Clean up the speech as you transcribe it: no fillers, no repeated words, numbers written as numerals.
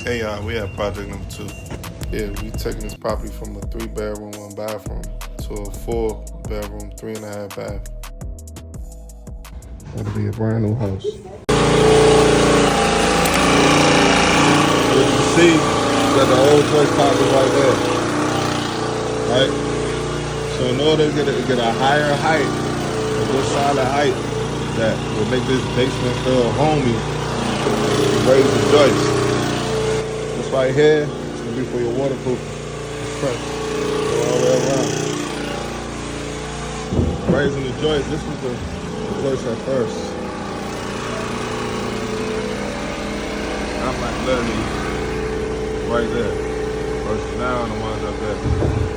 Hey y'all, we have project number 2. Yeah, we taking this property from a 3-bedroom, 1-bathroom to a 4-bedroom, 3.5 bath. That'll be a brand new house. You can see that the old joist pop is right there, right? So in order to get a higher height, a good solid height that will make this basement feel homey, you raise the joist. This right here is gonna be for your waterproof front. Go all the way around. Raising the joist. This was the joist at first. I'm like literally right there. Versus now the ones up there.